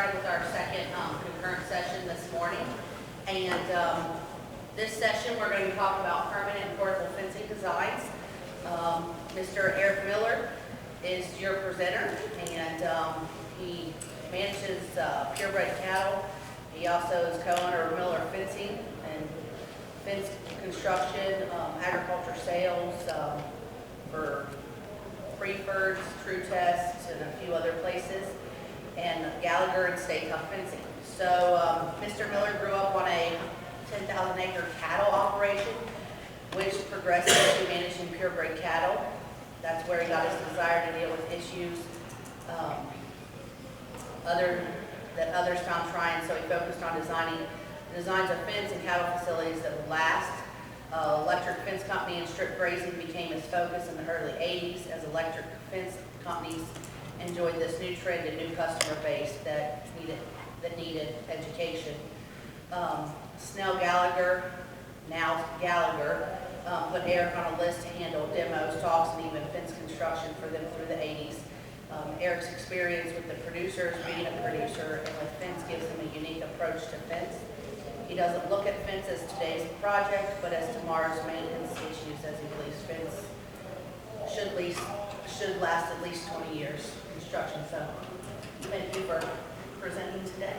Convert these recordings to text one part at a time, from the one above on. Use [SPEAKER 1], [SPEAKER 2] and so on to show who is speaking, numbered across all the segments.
[SPEAKER 1] started with our second concurrent session this morning. And this session, we're going to talk about permanent and portable fencing designs. Mr. Eric Miller is your presenter, and he manages purebred cattle. He also is co-owner of Miller Fencing and fence construction, agriculture sales for Freefords, True Tests, and a few other places, and Gallagher and Stay-Tuff fencing. So Mr. Miller grew up on a 10,000-acre cattle operation, which progressed into managing purebred cattle. That's where he got his desire to deal with issues that others found trying, so he focused on designs of fence and cattle facilities that would last. Electric fence company and strip grazing became his focus in the early 80s as electric fence companies enjoyed this new trend and new customer base that needed education. Snell Gallagher, now Gallagher, put Eric on a list to handle demos, talks, and even fence construction for them through the 80s. Eric's experience with the producers, being a producer, and with fence gives him a unique approach to fence. He doesn't look at fence as today's project, but as tomorrow's maintenance issues, as he believes fence should last at least 20 years construction. So thank you for presenting today.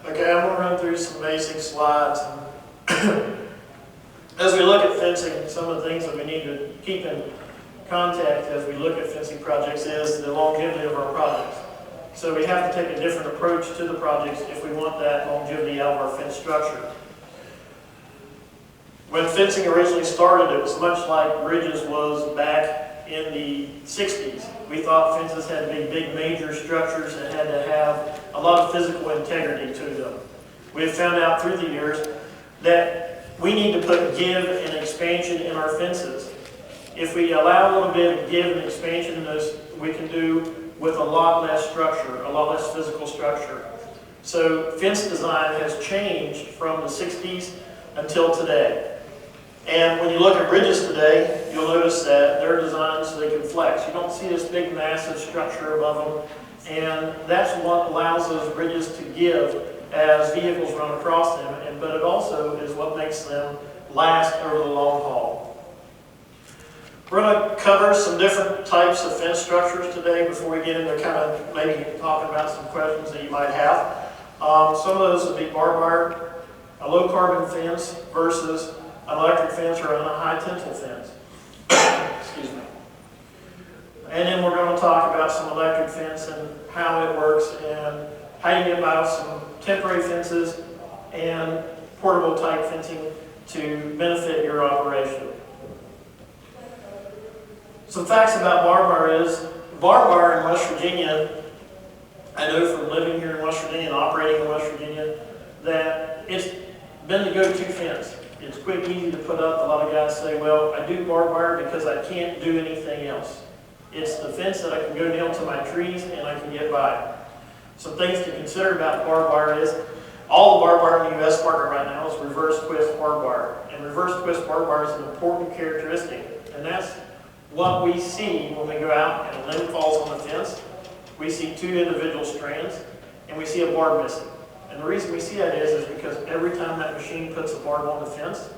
[SPEAKER 2] Okay, I'm going to run through some basic slides. As we look at fencing, some of the things that we need to keep in contact as we look at fencing projects is the longevity of our projects. So we have to take a different approach to the projects if we want that longevity out of our fence structure. When fencing originally started, it was much like bridges was back in the 60s. We thought fences had to be big major structures that had to have a lot of physical integrity to them. We have found out through the years that we need to put give and expansion in our fences. If we allow a little bit of give and expansion in those, we can do with a lot less structure, a lot less physical structure. So fence design has changed from the 60s until today. And when you look at bridges today, you'll notice that they're designed so they can flex. You don't see this big massive structure above them. And that's what allows those bridges to give as vehicles run across them, but it also is what makes them last over the long haul. We're going to cover some different types of fence structures today before we get into kind of maybe talking about some questions that you might have. Some of those would be Barbar, a low carbon fence versus an electric fence or a high tensile fence. Excuse me. And then we're going to talk about some electric fence and how it works and how you get about some temporary fences and portable type fencing to benefit your operation. Some facts about Barbar is, Barbar in West Virginia, I know from living here in West Virginia and operating in West Virginia, that it's been the go-to fence. It's quick, easy to put up. A lot of guys say, well, I do Barbar because I can't do anything else. It's the fence that I can go nail to my trees and I can get by. Some things to consider about Barbar is, all the Barbar in the U.S. market right now is reverse twist Barbar. And reverse twist Barbar is an important characteristic. And that's what we see when we go out and a limb falls on the fence. We see two individual strands and we see a barb missing. And the reason we see that is because every time that machine puts a barb on the fence,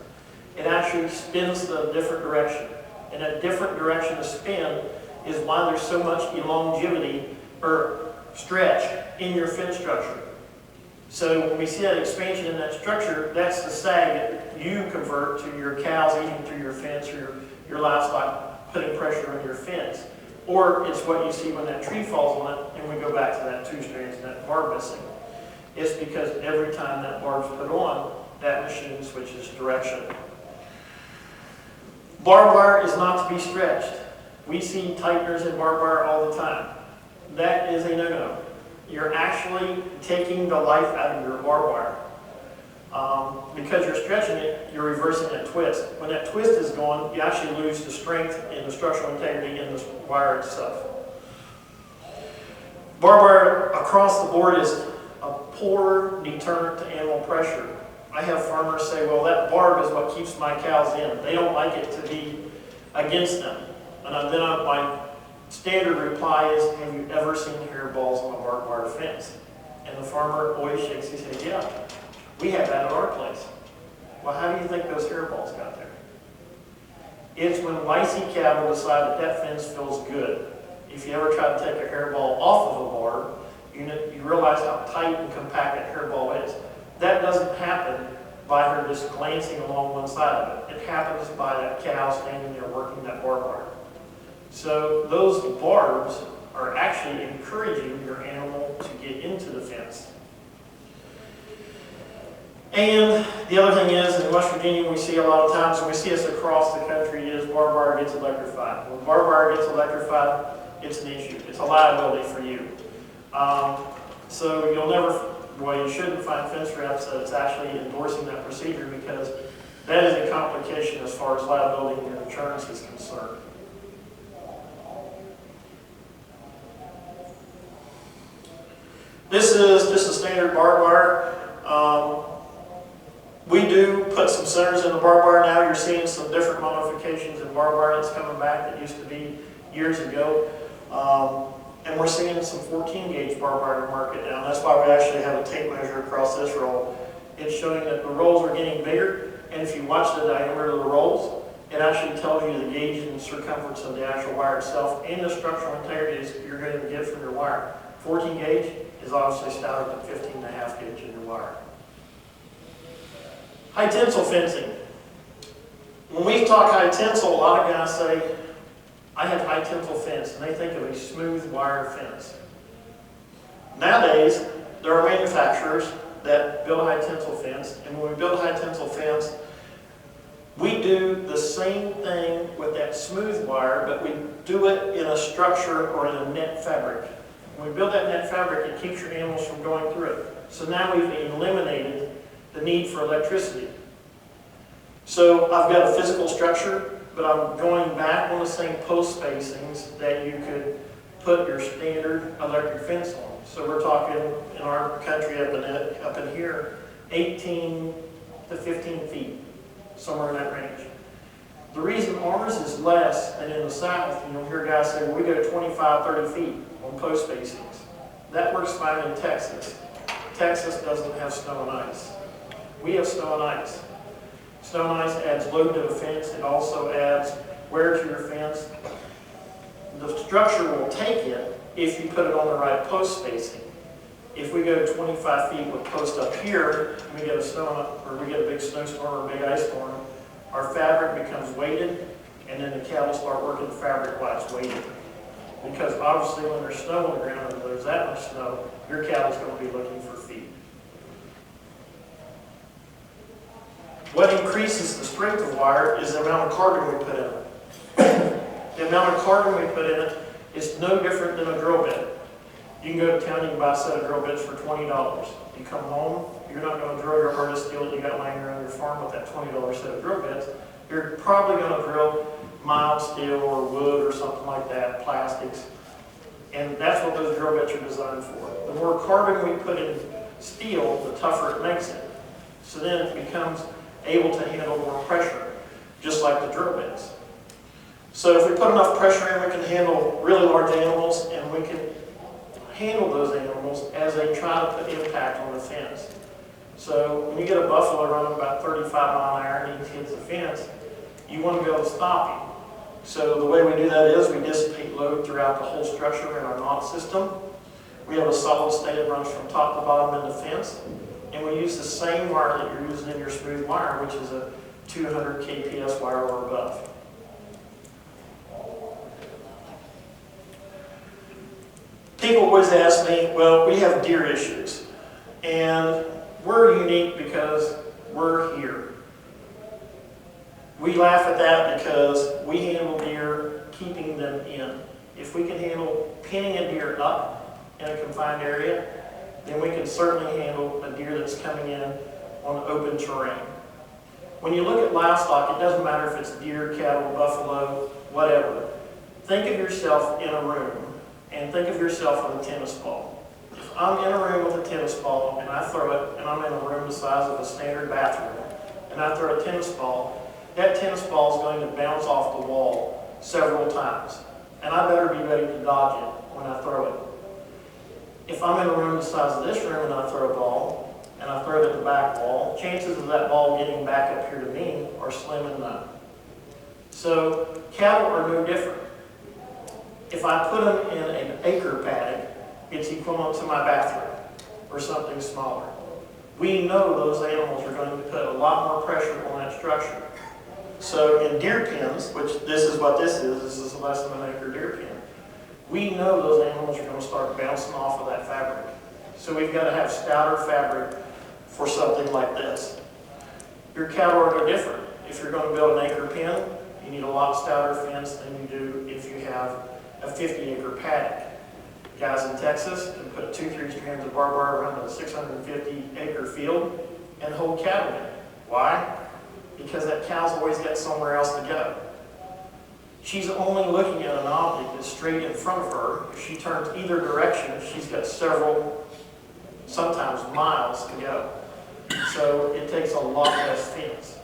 [SPEAKER 2] it actually spins the different direction. And that different direction of spin is why there's so much elongevity or stretch in your fence structure. So when we see that expansion in that structure, that's the sag that you convert to your cows eating through your fence or your livestock putting pressure on your fence. Or it's what you see when that tree falls on it and we go back to that two strands and that barb missing. It's because every time that barb's put on, that machine switches direction. Barbar is not to be stretched. We see tighteners in Barbar all the time. That is a no-no. You're actually taking the life out of your Barbar. Because you're stretching it, you're reversing that twist. When that twist is gone, you actually lose the strength and the structural integrity in the wire itself. Barbar across the board is a poor deterrent to animal pressure. I have farmers say, well, that barb is what keeps my cows in. They don't like it to be against them. And then my standard reply is, have you ever seen hairballs on a barbed wire fence? And the farmer always shakes his head, yeah, we have that at our place. Well, how do you think those hairballs got there? It's when licensed cattle decide that that fence feels good. If you ever try to take a hairball off of a barb, you realize how tight and compact that hairball is. That doesn't happen by her just glancing along one side of it. It happens by that cow standing there working that barb wire. So those barbs are actually encouraging your animal to get into the fence. And the other thing is, in West Virginia, we see a lot of times, and we see this across the country, is barbed wire gets electrified. When barbed wire gets electrified, it's an issue. It's a liability for you. So you'll never, well, you shouldn't find fence reps that's actually endorsing that procedure, because that is a complication as far as liability and insurance is concerned. This is just a standard barbed wire. We do put some centers in the barbed wire now. You're seeing some different modifications in barbed wire that's coming back that used to be years ago. And we're seeing some 14 gauge barbed wire in the market now. And that's why we actually have a tape measure across this roll. It's showing that the rolls are getting bigger. And if you watch the diameter of the rolls, it actually tells you the gauge and circumference of the actual wire itself and the structural integrity you're going to get from your wire. 14 gauge is obviously stouter than 15.5 gauge in your wire. High tensile fencing. When we talk high tensile, a lot of guys say, I have high tensile fence, and they think of a smooth wire fence. Nowadays, there are manufacturers that build a high tensile fence, and when we build a high tensile fence, we do the same thing with that smooth wire, but we do it in a structure or in a net fabric. When we build that net fabric, it keeps your animals from going through it. So now we've eliminated the need for electricity. So I've got a physical structure, but I'm going back on the same post spacings that you could put your standard electric fence on. So we're talking in our country up in here, 18 to 15 feet, somewhere in that range. The reason ours is less than in the South, you'll hear guys say, well, we go 25, 30 feet on post spacings. That works fine in Texas. Texas doesn't have snow and ice. We have snow and ice. Snow and ice adds load to the fence. It also adds wear to your fence. The structure will take it if you put it on the right post spacing. If we go 25 feet with post up here, and we get a big snowstorm or a big ice storm, our fabric becomes weighted, and then the cattle start working the fabric while it's weighted. Because obviously when there's snow on the ground and there's that much snow, your cattle's going to be looking for feed. What increases the strength of wire is the amount of carbon we put in it. The amount of carbon we put in it is no different than a drill bit. You can go to town, you can buy a set of drill bits for $20. You come home, you're not going to drill your hardest steel that you got laying around your farm with that $20 set of drill bits. You're probably going to drill mild steel or wood or something like that, plastics. And that's what those drill bits are designed for. The more carbon we put in steel, the tougher it makes it. So then it becomes able to handle more pressure, just like the drill bits. So if we put enough pressure in, we can handle really large animals, and we can handle those animals as they try to put impact on the fence. So when you get a buffalo running about 35 mile an hour and he hits the fence, you want to be able to stop him. So the way we do that is we dissipate load throughout the whole structure in our knot system. We have a solid stay that runs from top to bottom in the fence. And we use the same wire that you're using in your smooth wire, which is a 200 kps wire or above. People always ask me, well, we have deer issues. And we're unique because we're here. We laugh at that because we handle deer keeping them in. If we can handle pinning a deer up in a confined area, then we can certainly handle a deer that's coming in on open terrain. When you look at livestock, it doesn't matter if it's deer, cattle, buffalo, whatever. Think of yourself in a room and think of yourself with a tennis ball. If I'm in a room with a tennis ball and I throw it, and I'm in a room the size of a standard bathroom, and I throw a tennis ball, that tennis ball is going to bounce off the wall several times. And I better be ready to dodge it when I throw it. If I'm in a room the size of this room and I throw a ball, and I throw it at the back wall, chances of that ball getting back up here to me are slim and none. So cattle are no different. If I put them in an acre paddock, it's equivalent to my bathroom or something smaller. We know those animals are going to put a lot more pressure on that structure. So in deer pens, which this is what this is less than an acre deer pen, we know those animals are going to start bouncing off of that fabric. So we've got to have stouter fabric for something like this. Your cattle are no different. If you're going to build an acre pen, you need a lot stouter fence than you do if you have a 50-acre paddock. Guys in Texas can put 2-3 strands of Barbar around a 650-acre field and hold cattle in it. Why? Because that cow's always got somewhere else to go. She's only looking at an object that's straight in front of her. If she turns either direction, she's got several, sometimes miles to go. So it takes a lot less fence.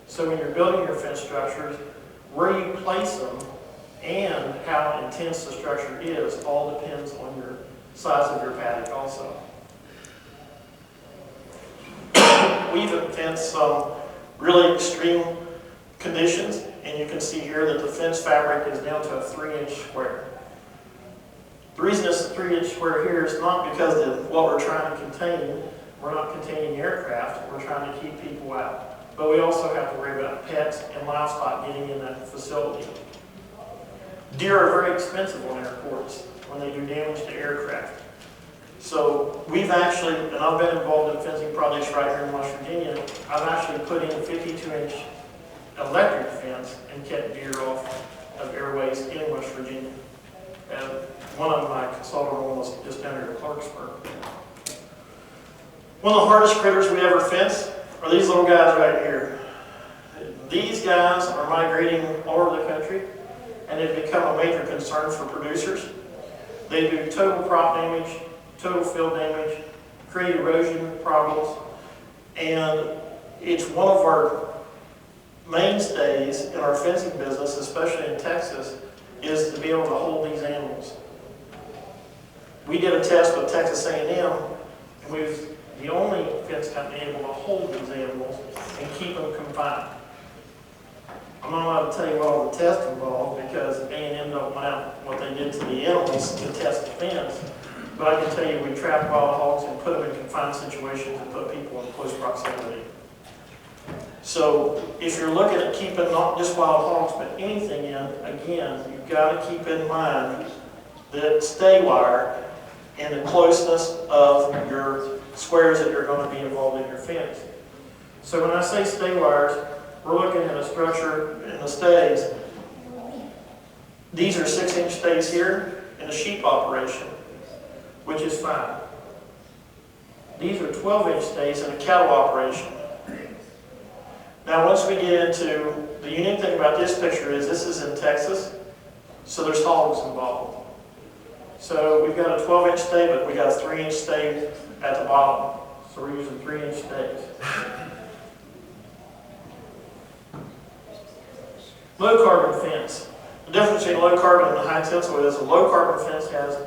[SPEAKER 2] So when you're building your fence structures, where you place them and how intense the structure is all depends on your size of your paddock also. We've fenced some really extreme conditions, and you can see here that the fence fabric is down to a 3-inch square. The reason it's a 3-inch square here is not because of what we're trying to contain. We're not containing aircraft, we're trying to keep people out. But we also have to worry about pets and livestock getting in that facility. Deer are very expensive on airports when they do damage to aircraft. So we've actually, and I've been involved in fencing projects right here in West Virginia, I've actually put in a 52-inch electric fence and kept deer off of airways in West Virginia. And one of my consultant was just down here in Clarksburg. One of the hardest critters we ever fence are these little guys right here. These guys are migrating all over the country, and they've become a major concern for producers. They do total crop damage, total field damage, create erosion problems, and it's one of our mainstays in our fencing business, especially in Texas, is to be able to hold these animals. We did a test with Texas A&M, and we was the only fence company able to hold these animals and keep them confined. I'm not allowed to tell you what all the tests involved because A&M don't want what they did to the animals to test the fence. But I can tell you we trapped wild hogs and put them in confined situations and put people in close proximity. So if you're looking at keeping not just wild hogs but anything in, again, you've got to keep in mind the stay wire and the closeness of your squares that are going to be involved in your fence. So when I say stay wires, we're looking at a structure in the stays. These are 6-inch stays here in a sheep operation, which is fine. These are 12-inch stays in a cattle operation. Now once we get into, the unique thing about this picture is this is in Texas, so there's hogs involved. So we've got a 12-inch stay, but we got a 3-inch stay at the bottom. So we're using 3-inch stays. Low carbon fence. The difference between low carbon and high tensile is a low carbon fence has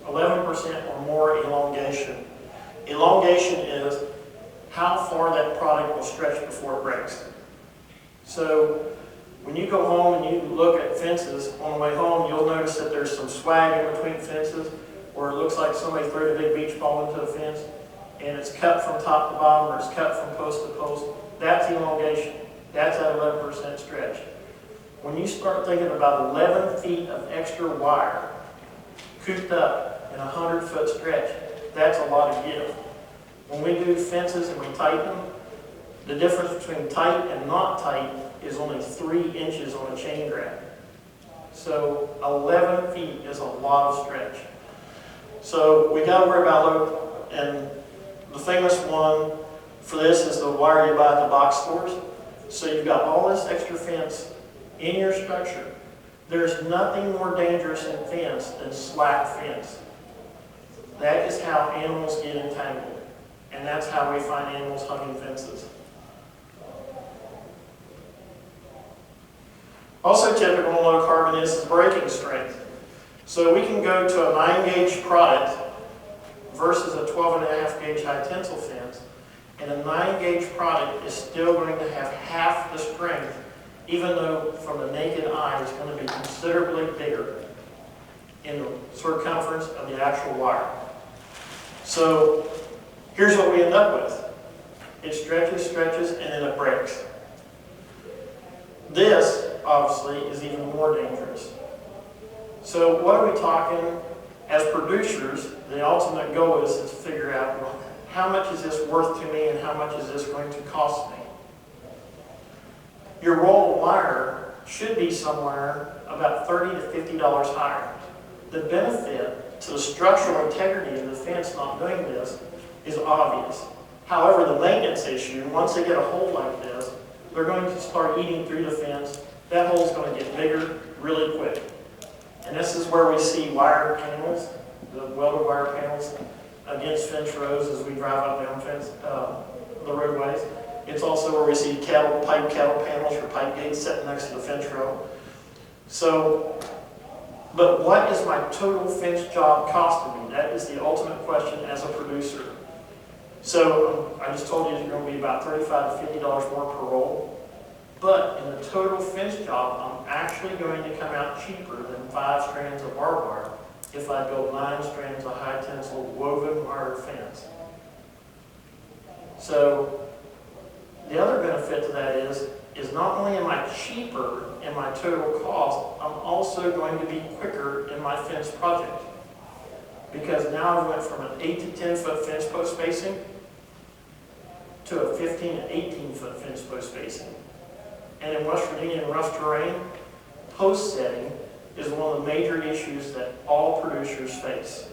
[SPEAKER 2] 11% or more elongation. Elongation is how far that product will stretch before it breaks. So when you go home and you look at fences on the way home, you'll notice that there's some swag in between fences where it looks like somebody threw a big beach ball into the fence and it's cut from top to bottom or it's cut from post to post. That's elongation. That's at 11% stretch. When you start thinking about 11 feet of extra wire cooped up in a 100-foot stretch, that's a lot of give. When we do fences and we tighten them, the difference between tight and not tight is only 3 inches on a chain grab. So 11 feet is a lot of stretch. So we got to worry about low, and the famous one for this is the wire you buy at the box stores. So you've got all this extra fence in your structure. There's nothing more dangerous in fence than slack fence. That is how animals get entangled. And that's how we find animals hung in fences. Also typical in low carbon is braking strength. So we can go to a 9-gauge product versus a 12.5 gauge high tensile fence, and a 9-gauge product is still going to have half the strength, even though from the naked eye it's going to be considerably bigger in the circumference of the actual wire. So here's what we end up with. It stretches, and then it breaks. This, obviously, is even more dangerous. So what are we talking? As producers, the ultimate goal is to figure out, well, how much is this worth to me and how much is this going to cost me? Your roll of wire should be somewhere about $30 to $50 higher. The benefit to the structural integrity of the fence not doing this is obvious. However, the maintenance issue, once they get a hole like this, they're going to start eating through the fence. That hole's going to get bigger really quick. And this is where we see wire panels, the welded wire panels against fence rows as we drive up down the roadways. It's also where we see pipe cattle panels or pipe gates sitting next to the fence row. So, but what is my total fence job costing me? That is the ultimate question as a producer. So I just told you it's going to be about $35 to $50 more per roll. But in the total fence job, I'm actually going to come out cheaper than 5 strands of barbed wire if I build 9 strands of high tensile woven wire fence. So the other benefit to that is not only am I cheaper in my total cost, I'm also going to be quicker in my fence project. Because now I went from an 8 to 10 foot fence post spacing to a 15 to 18 foot fence post spacing. And in West Virginia in rough terrain, post setting is one of the major issues that all producers face.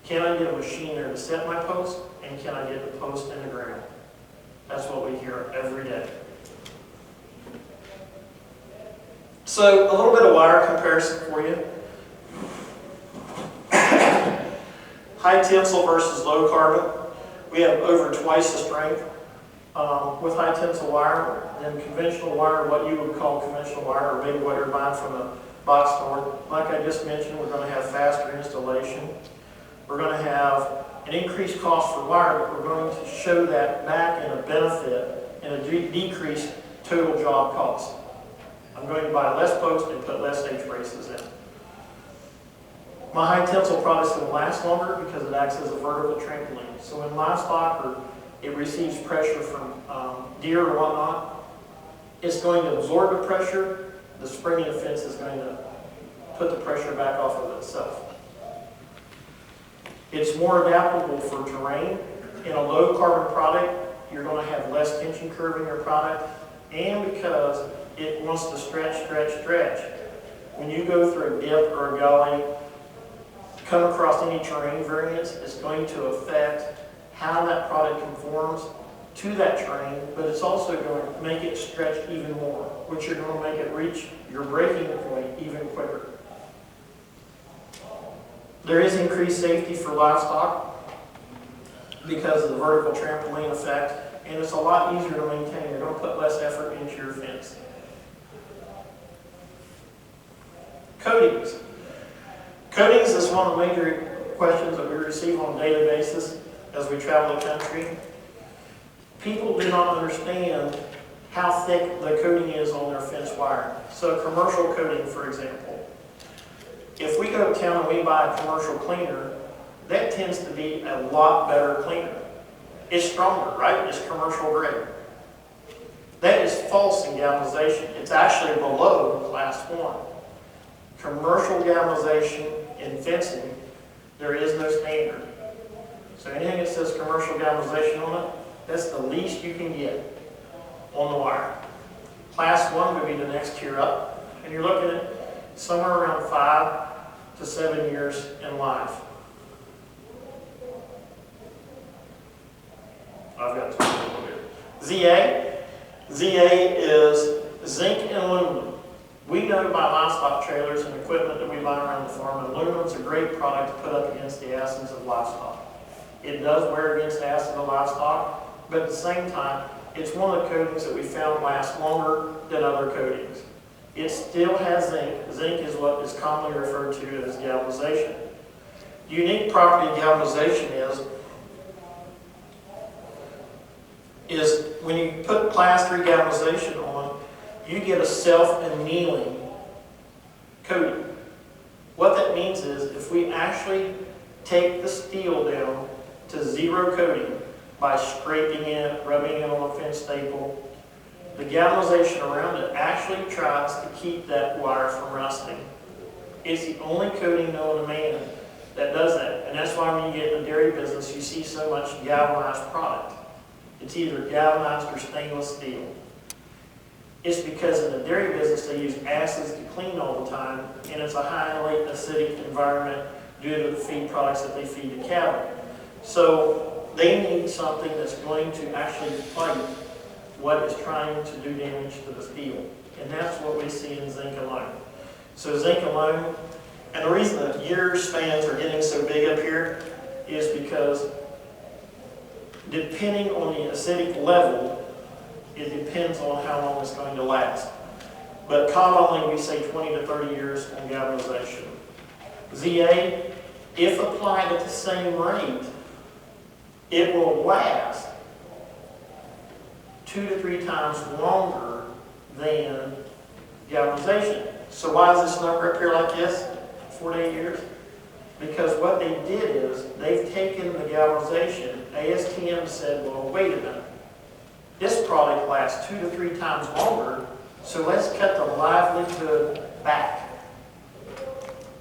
[SPEAKER 2] Can I get a machine there to set my post, and can I get the post in the ground? That's what we hear every day. So a little bit of wire comparison for you. High tensile versus low carbon. We have over twice the strength with high tensile wire than conventional wire, what you would call conventional wire, or maybe what you're buying from a box store. Like I just mentioned, we're going to have faster installation. We're going to have an increased cost for wire, but we're going to show that back in a benefit and a decreased total job cost. I'm going to buy less post and put less H braces in. My high tensile products will last longer because it acts as a vertical trampoline. So when livestock or it receives pressure from deer or whatnot, it's going to absorb the pressure. The spring in the fence is going to put the pressure back off of itself. It's more adaptable for terrain. In a low carbon product, you're going to have less tension curve in your product, and because it wants to stretch. When you go through a dip or a gully, come across any terrain variance, it's going to affect how that product conforms to that terrain, but it's also going to make it stretch even more, which you're going to make it reach your breaking point even quicker. There is increased safety for livestock because of the vertical trampoline effect, and it's a lot easier to maintain. You're going to put less effort into your fence. Coatings. Coatings is one of the major questions that we receive on a daily basis as we travel the country. People do not understand how thick the coating is on their fence wire. So commercial coating, for example. If we go to town and we buy a commercial cleaner, that tends to be a lot better cleaner. It's stronger, right? It's commercial grade. That is false in galvanization. It's actually below class 1. Commercial galvanization in fencing, there is no standard. So anything that says commercial galvanization on it, that's the least you can get on the wire. Class 1 would be the next tier up, and you're looking at somewhere around 5 to 7 years in life. I've got two people here. ZA is zinc and aluminum. We know by livestock trailers and equipment that we buy around the farm, aluminum is a great product to put up against the acids of livestock. It does wear against the acid of livestock, but at the same time, it's one of the coatings that we found lasts longer than other coatings. It still has zinc. Zinc is what is commonly referred to as galvanization. The unique property of galvanization is when you put class 3 galvanization on, you get a self-annealing coating. What that means is if we actually take the steel down to zero coating by scraping it, rubbing it on a fence staple, the galvanization around it actually tries to keep that wire from rusting. It's the only coating known to man that does that. And that's why when you get in the dairy business, you see so much galvanized product. It's either galvanized or stainless steel. It's because in the dairy business they use acids to clean all the time, and it's a highly acidic environment due to the feed products that they feed the cattle. So they need something that's going to actually fight what is trying to do damage to the steel. And that's what we see in zinc alone. So zinc alone, and the reason that year spans are getting so big up here is because depending on the acidic level, it depends on how long it's going to last. But commonly we say 20 to 30 years on galvanization. ZA, if applied at the same rate, it will last 2 to 3 times longer than galvanization. So why is this number up here like this, 4 to 8 years? Because what they did is they've taken the galvanization. ASTM said, well, wait a minute. This product lasts 2 to 3 times longer, so let's cut the livelihood back.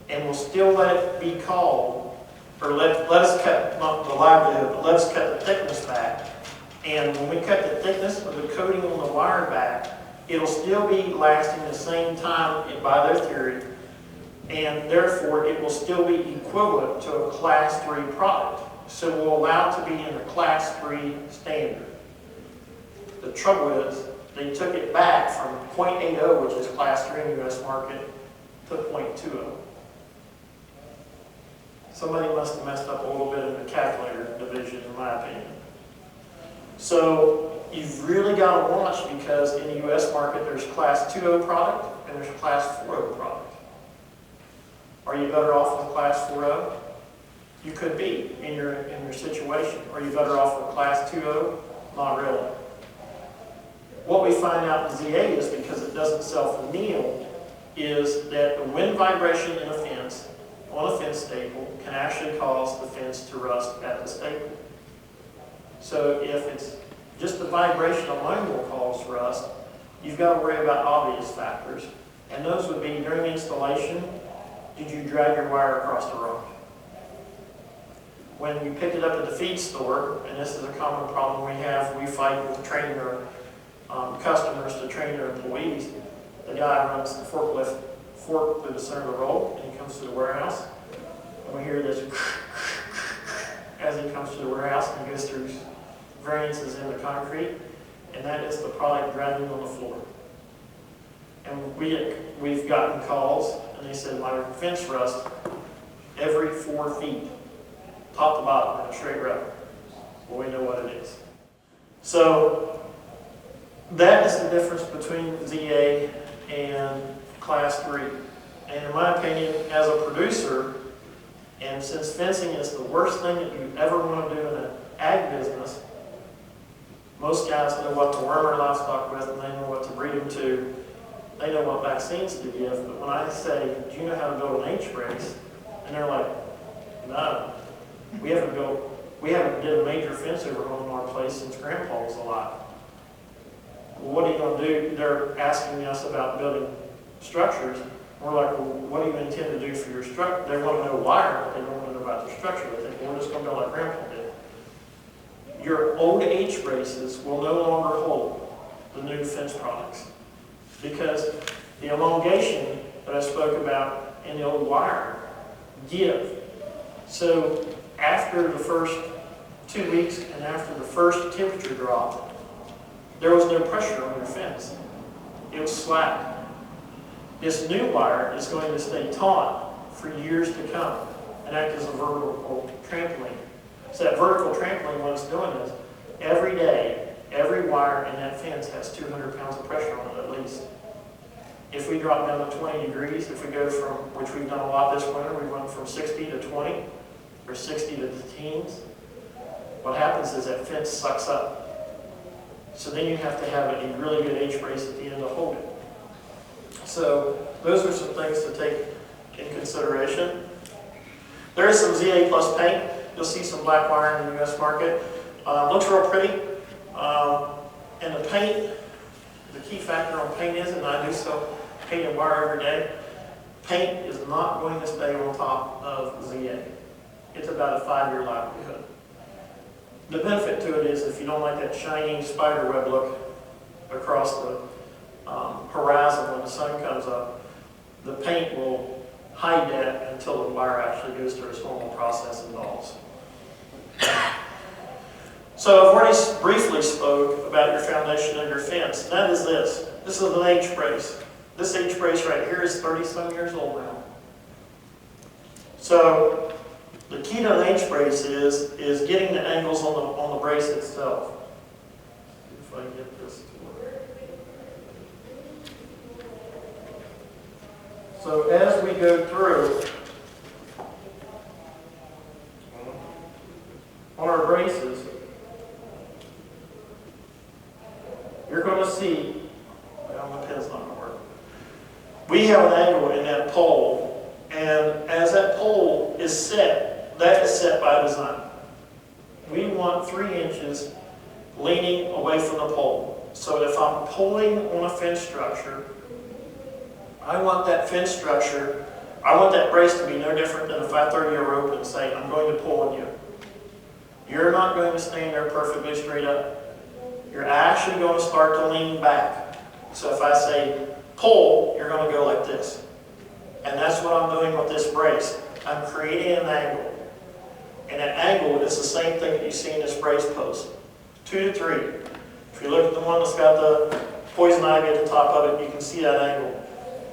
[SPEAKER 2] And we'll still let it be called, or let us cut, not the livelihood, but let us cut the thickness back. And when we cut the thickness of the coating on the wire back, it'll still be lasting the same time by their theory, and therefore it will still be equivalent to a class 3 product. So we'll allow it to be in a class 3 standard. The trouble is, they took it back from 0.80, which is class 3 in the US market, to 0.20. Somebody must have messed up a little bit in the calculator division, in my opinion. So you've really got to watch, because in the US market there's class 2.0 product and there's class 4.0 product. Are you better off with class 4.0? You could be in your situation. Are you better off with class 2.0? Not really. What we find out in ZA is, because it doesn't self-anneal, is that the wind vibration in a fence, on a fence staple, can actually cause the fence to rust at the staple. So if it's just the vibration alone will cause rust, you've got to worry about obvious factors. And those would be, during installation, did you drag your wire across the rock? When you pick it up at the feed store, and this is a common problem we fight with training our customers to train their employees. The guy runs the fork through the center of the roll, and he comes to the warehouse. And we hear this as he comes to the warehouse, and he goes through variances in the concrete, and that is the product dragging on the floor. And we've gotten calls, and they said, my fence rust every 4 feet, top to bottom, in a straight row. Well, we know what it is. So that is the difference between ZA and class 3. And in my opinion, as a producer, and since fencing is the worst thing that you ever want to do in an ag business, most guys know what to worm their livestock with, and they know what to breed them to. They know what vaccines to give. But when I say, do you know how to build an H-brace? And they're like, no. We haven't did a major fence overhaul in our place since Grandpa was alive. Well, what are you going to do? They're asking us about building structures. We're like, well, what do you intend to do for your structure? They want to know wire, but they don't want to know about the structure. They think, well, we're just going to build like Grandpa did. Your old H-braces will no longer hold the new fence products, because the elongation that I spoke about and the old wire give. So after the first 2 weeks and after the first temperature drop, there was no pressure on your fence. It was slack. This new wire is going to stay taut for years to come and act as a vertical trampoline. So that vertical trampoline, what it's doing is, every day, every wire in that fence has 200 pounds of pressure on it at least. If we drop down to 20 degrees, if we go from, which we've done a lot this winter, we went from 60 to 20, or 60 to the teens, what happens is that fence sucks up. So then you have to have a really good H-brace at the end to hold it. So those are some things to take in consideration. There is some ZA Plus paint. You'll see some black wire in the US market. Looks real pretty. And the paint, the key factor on paint is, and I do sell paint and wire every day, paint is not going to stay on top of ZA. It's about a 5-year livelihood. The benefit to it is if you don't like that shiny spider web look across the horizon when the sun comes up, the paint will hide that until the wire actually goes through its normal process and dulls. So I've already briefly spoke about your foundation of your fence. That is this. This is an H-brace. This H-brace right here is 30-some years old now. So the key to an H-brace is getting the angles on the brace itself. If I can get this to work. So as we go through on our braces, you're going to see, well, my pen's not going to work. We have an angle in that pole, and as that pole is set, that is set by design. We want 3 inches leaning away from the pole. So if I'm pulling on a fence structure, I want that fence structure, I want that brace to be no different than if I throw you a rope and say, I'm going to pull on you. You're not going to stand there perfectly straight up. You're actually going to start to lean back. So if I say pull, you're going to go like this. And that's what I'm doing with this brace. I'm creating an angle. And that angle is the same thing that you see in this brace post. 2 to 3. If you look at the one that's got the poison ivy at the top of it, you can see that angle.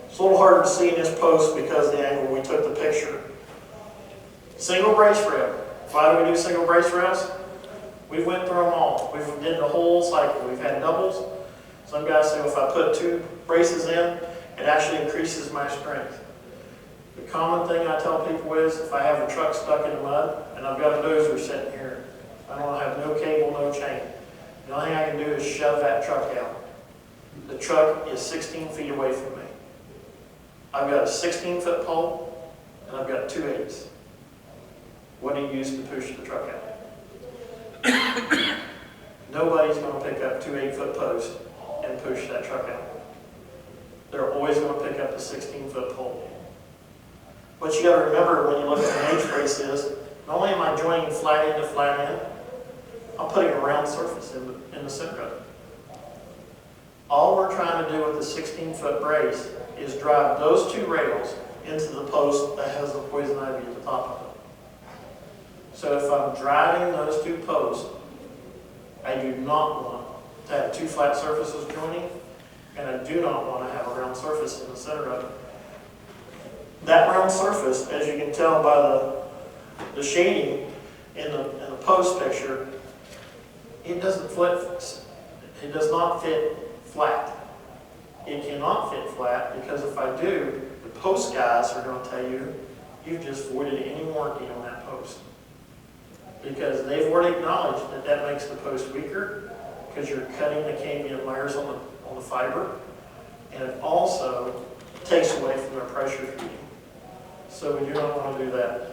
[SPEAKER 2] It's a little harder to see in this post because of the angle we took the picture. Single brace rail. Why do we do single brace rails? We went through them all. We did the whole cycle. We've had doubles. Some guys say, well, if I put 2 braces in, it actually increases my strength. The common thing I tell people is, if I have a truck stuck in the mud, and I've got a dozer sitting here, I don't have no cable, no chain. The only thing I can do is shove that truck out. The truck is 16 feet away from me. I've got a 16-foot pole, and I've got 2 8s. What do you use to push the truck out? Nobody's going to pick up 2 8-foot posts and push that truck out. They're always going to pick up the 16-foot pole. What you got to remember when you look at an H-brace is, not only am I joining flat end to flat end, I'm putting a round surface in the center of it. All we're trying to do with the 16-foot brace is drive those 2 rails into the post that has the poison ivy at the top of it. So if I'm driving those 2 posts, I do not want to have 2 flat surfaces joining, and I do not want to have a round surface in the center of it. That round surface, as you can tell by the shading in the post picture, it doesn't fit. It does not fit flat. It cannot fit flat because if I do, the post guys are going to tell you, you've just voided any warranty on that post. Because they've already acknowledged that that makes the post weaker because you're cutting the cambium layers on the fiber, and it also takes away from their pressure feeding. So we do not want to do that.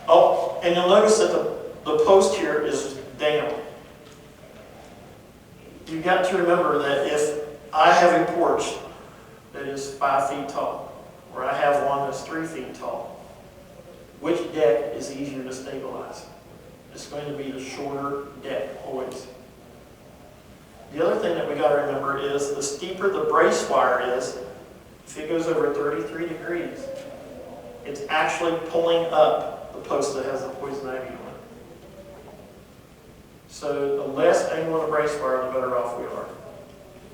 [SPEAKER 2] Oh, and you'll notice that the post here is down. You've got to remember that if I have a porch that is 5 feet tall, or I have one that's 3 feet tall, which deck is easier to stabilize? It's going to be the shorter deck, always. The other thing that we got to remember is the steeper the brace wire is, if it goes over 33 degrees, it's actually pulling up the post that has the poison ivy on it. So the less angle on the brace wire, the better off we are.